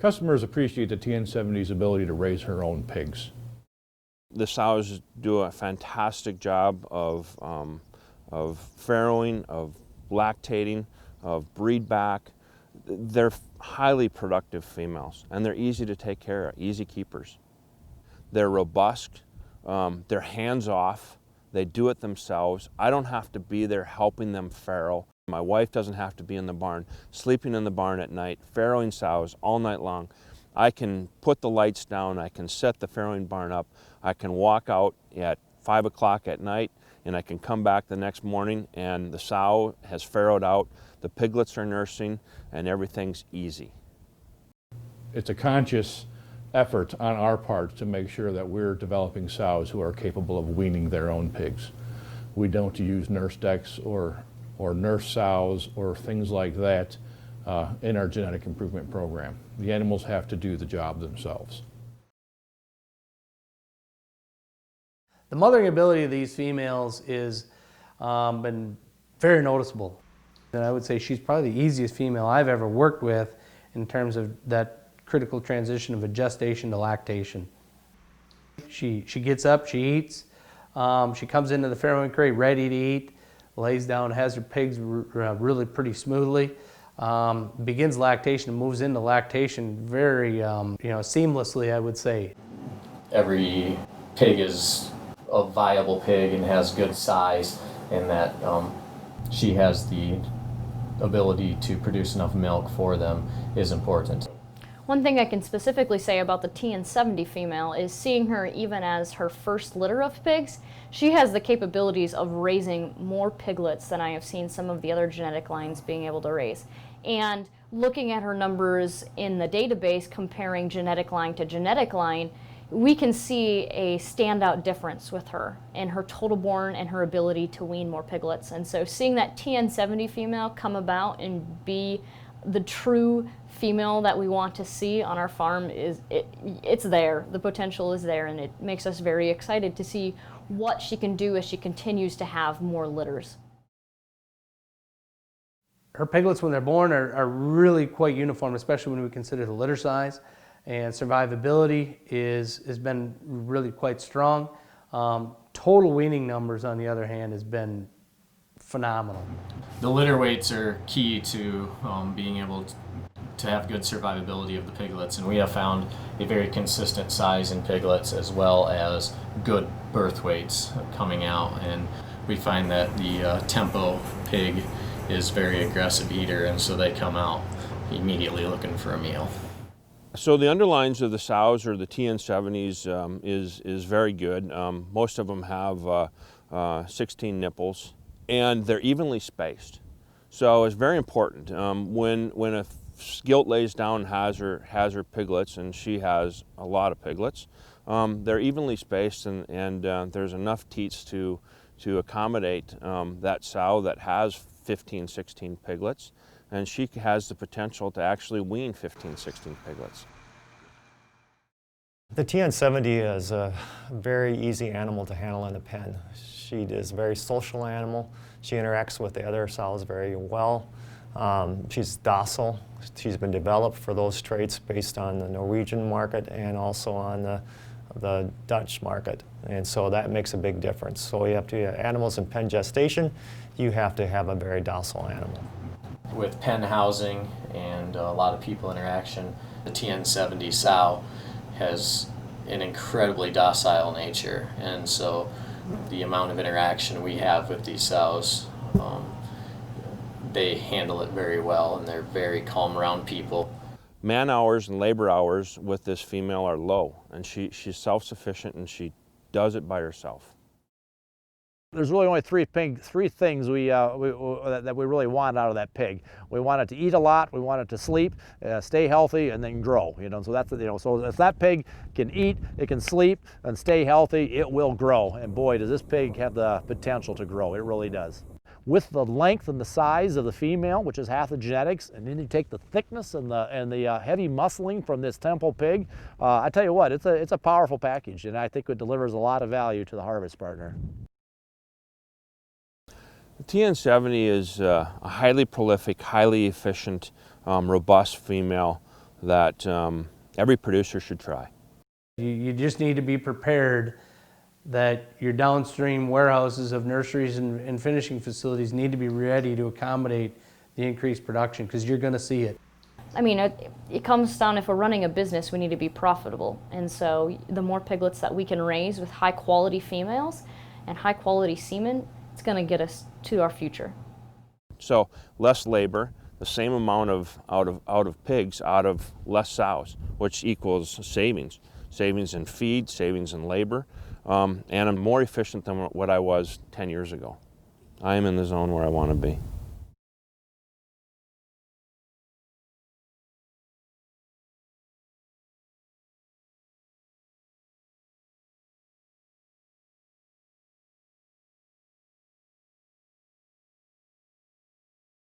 Customers appreciate the TN70's ability to raise her own pigs. The sows do a fantastic job of farrowing, of lactating, of breed back. They're highly productive females, and they're easy to take care of, easy keepers. They're robust, they're hands-off, they do it themselves. I don't have to be there helping them farrow. My wife doesn't have to be in the barn, sleeping in the barn at night, farrowing sows all night long. I can put the lights down, I can set the farrowing barn up, I can walk out at 5 o'clock at night, and I can come back the next morning and the sow has farrowed out, the piglets are nursing, and everything's easy. It's a conscious effort on our part to make sure that we're developing sows who are capable of weaning their own pigs. We don't use nurse decks or nurse sows or things like that in our genetic improvement program. The animals have to do the job themselves. The mothering ability of these females is been very noticeable. And I would say she's probably the easiest female I've ever worked with in terms of that critical transition of a gestation to lactation. She gets up, she eats, she comes into the farrowing crate ready to eat, lays down, has her pigs really pretty smoothly, begins lactation and moves into lactation very seamlessly, I would say. Every pig is a viable pig and has good size, and that she has the ability to produce enough milk for them is important. One thing I can specifically say about the TN70 female is seeing her even as her first litter of pigs, she has the capabilities of raising more piglets than I have seen some of the other genetic lines being able to raise. And looking at her numbers in the database, comparing genetic line to genetic line, we can see a standout difference with her in her total born and her ability to wean more piglets. And so seeing that TN70 female come about and be the true female that we want to see on our farm it's there. The potential is there, and it makes us very excited to see what she can do as she continues to have more litters. Her piglets, when they're born, are really quite uniform, especially when we consider the litter size. And survivability has been really quite strong. Total weaning numbers, on the other hand, has been phenomenal. The litter weights are key to being able to have good survivability of the piglets, and we have found a very consistent size in piglets as well as good birth weights coming out, and we find that the tempo pig is very aggressive eater, and so they come out immediately looking for a meal. So the underlines of the sows or the TN70s is very good. Most of them have 16 nipples, and they're evenly spaced. So it's very important. When a gilt lays down and has her piglets, and she has a lot of piglets, they're evenly spaced, and there's enough teats to accommodate that sow that has 15, 16 piglets. And she has the potential to actually wean 15, 16 piglets. The TN70 is a very easy animal to handle in the pen. She is a very social animal. She interacts with the other sows very well. She's docile. She's been developed for those traits based on the Norwegian market and also on the Dutch market. And so that makes a big difference. So you have to have animals in pen gestation, you have to have a very docile animal. With pen housing and a lot of people interaction, the TN70 sow has an incredibly docile nature, and so the amount of interaction we have with these sows, they handle it very well, and they're very calm around people. Man hours and labor hours with this female are low, and she's self-sufficient, and she does it by herself. There's really only three things that we really want out of that pig. We want it to eat a lot, we want it to sleep, stay healthy, and then grow. So that's so if that pig can eat, it can sleep, and stay healthy, it will grow. And boy, does this pig have the potential to grow. It really does. With the length and the size of the female, which is half the genetics, and then you take the thickness and the heavy muscling from this temple pig, I tell you what, it's a powerful package, and I think it delivers a lot of value to the harvest partner. The TN70 is a highly prolific, highly efficient, robust female that every producer should try. You just need to be prepared that your downstream warehouses of nurseries and finishing facilities need to be ready to accommodate the increased production, because you're going to see it. I mean, it comes down, if we're running a business, we need to be profitable. And so the more piglets that we can raise with high quality females and high quality semen, it's going to get us to our future. So less labor, the same amount of out of pigs, out of less sows, which equals savings. Savings in feed, savings in labor, and I'm more efficient than what I was 10 years ago. I am in the zone where I want to be.